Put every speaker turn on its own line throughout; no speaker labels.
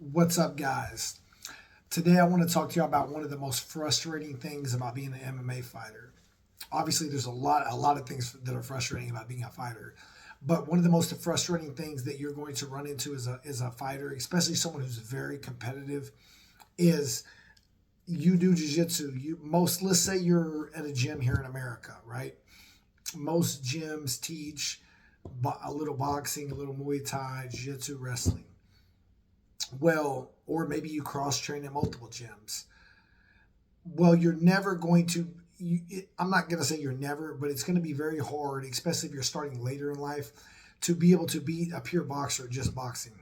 What's up, guys? Today, I want to talk to you about one of the most frustrating things about being an MMA fighter. Obviously, there's a lot of things that are frustrating about being a fighter, but one of the most frustrating things that you're going to run into as a fighter, especially someone who's very competitive, is you do jiu-jitsu. Let's say you're at a gym here in America, right? Most gyms teach a little boxing, a little Muay Thai, jiu-jitsu, wrestling. Well, or maybe you cross train in multiple gyms. Well, you're never going to. I'm not going to say you're never, but it's going to be very hard, especially if you're starting later in life, to be able to beat a pure boxer just boxing.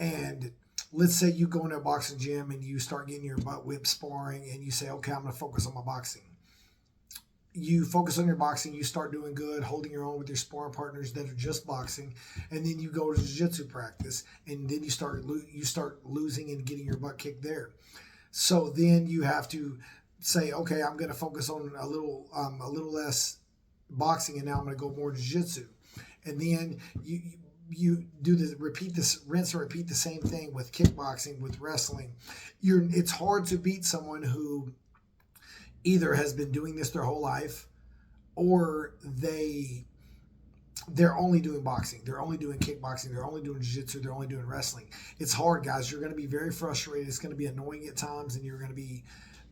And let's say you go into a boxing gym and you start getting your butt whipped sparring, and you say, "Okay, I'm going to focus on my boxing." You focus on your boxing, you start doing good, holding your own with your sparring partners that are just boxing, and then you go to jiu-jitsu practice, and then you start losing and getting your butt kicked there. So then you have to say, okay, I'm going to focus on a little less boxing, and now I'm going to go more jiu-jitsu, and then you do the repeat this rinse and repeat the same thing with kickboxing, with wrestling. It's hard to beat someone who either has been doing this their whole life, or they're only doing boxing, they're only doing kickboxing, they're only doing jiu-jitsu, they're only doing wrestling. It's hard, guys. You're going to be very frustrated. It's going to be annoying at times, and you're going to be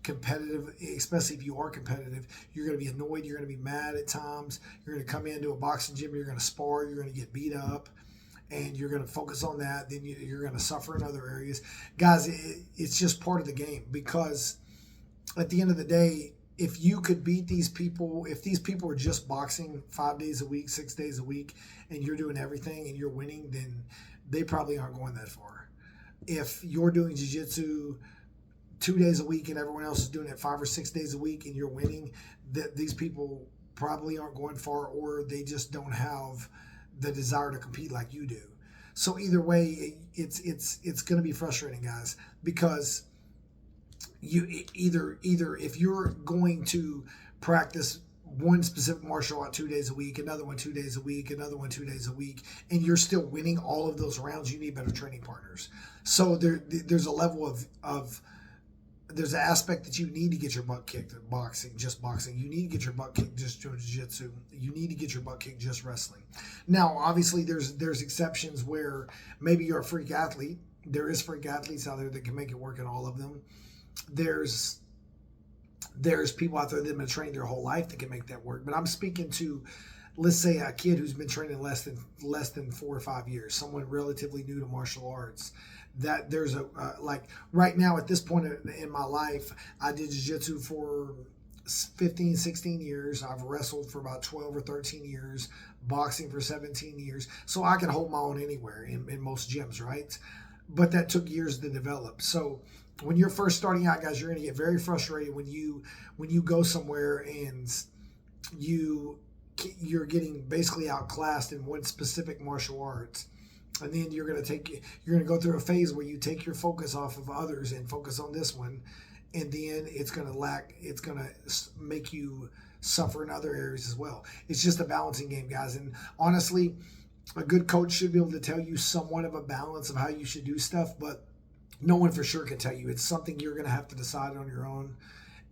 competitive, especially if you are competitive. You're going to be annoyed, you're going to be mad at times. You're going to come into a boxing gym, you're going to spar, you're going to get beat up, and you're going to focus on that. Then you're going to suffer in other areas. Guys, it's just part of the game, because at the end of the day, if you could beat these people, if these people are just boxing 5 days a week, 6 days a week, and you're doing everything and you're winning, then they probably aren't going that far. If you're doing jiu-jitsu 2 days a week and everyone else is doing it 5 or 6 days a week and you're winning, that these people probably aren't going far, or they just don't have the desire to compete like you do. So either way, it's going to be frustrating, guys, because you either if you're going to practice one specific martial art 2 days a week, another one 2 days a week, another one 2 days a week, and you're still winning all of those rounds, you need better training partners. So there's a level of there's an aspect that you need to get your butt kicked at boxing, just boxing. You need to get your butt kicked just jiu-jitsu. You need to get your butt kicked just wrestling. Now, obviously, there's exceptions where maybe you're a freak athlete. There is freak athletes out there that can make it work in all of them. There's people out there that have been trained their whole life that can make that work. But I'm speaking to, let's say, a kid who's been training less than 4 or 5 years, someone relatively new to martial arts. That there's like right now at this point in my life, I did jiu-jitsu for 15, 16 years. I've wrestled for about 12 or 13 years, boxing for 17 years. So I can hold my own anywhere in most gyms, right? But that took years to develop. So when you're first starting out, guys, you're going to get very frustrated when you go somewhere and you're getting basically outclassed in one specific martial art, and then you're going to go through a phase where you take your focus off of others and focus on this one, and then it's going to make you suffer in other areas as well. It's just a balancing game, guys. And honestly, a good coach should be able to tell you somewhat of a balance of how you should do stuff, but no one for sure can tell you. It's something you're going to have to decide on your own,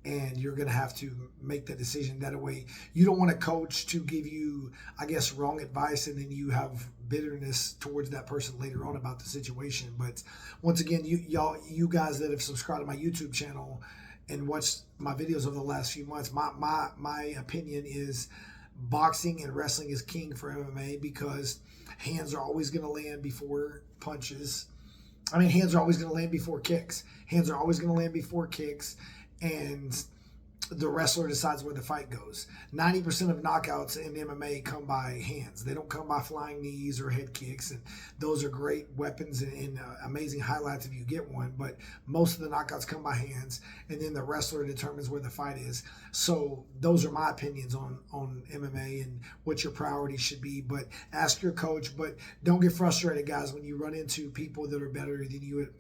and you're going to have to make that decision. That way, you don't want a coach to give you, I guess, wrong advice, and then you have bitterness towards that person later on about the situation. But once again, you guys that have subscribed to my YouTube channel and watched my videos over the last few months, my opinion is boxing and wrestling is king for MMA, because hands are always going to land before punches. Hands are always going to land before kicks. Hands are always going to land before kicks, and the wrestler decides where the fight goes. 90% of knockouts in MMA come by hands. They don't come by flying knees or head kicks, and those are great weapons and amazing highlights if you get one, but most of the knockouts come by hands, and then the wrestler determines where the fight is. So those are my opinions on MMA and what your priorities should be. But ask your coach, but don't get frustrated, guys, when you run into people that are better than you at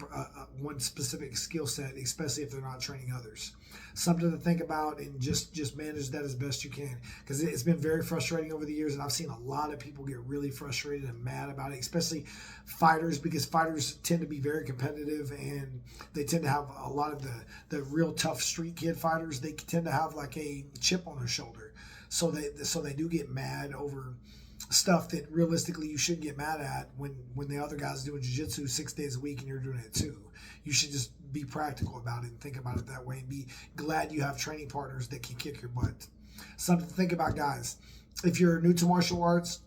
one specific skill set, especially if they're not training others. Something to think about. out and just manage that as best you can, because it's been very frustrating over the years, and I've seen a lot of people get really frustrated and mad about it, especially fighters, because fighters tend to be very competitive, and they tend to have a lot of the real tough street kid fighters. They tend to have like a chip on their shoulder, so they do get mad over stuff that realistically you shouldn't get mad at when the other guy's doing jiu-jitsu 6 days a week and you're doing it too. You should just be practical about it and think about it that way, and be glad you have training partners that can kick your butt. Something to think about, guys. If you're new to martial arts,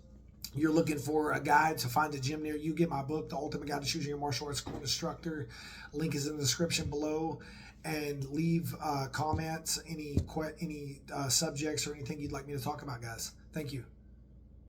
you're looking for a guide to find a gym near you, get my book, The Ultimate Guide to Choosing Your Martial Arts School Instructor. Link is in the description below. And leave comments, any subjects or anything you'd like me to talk about, guys. Thank you.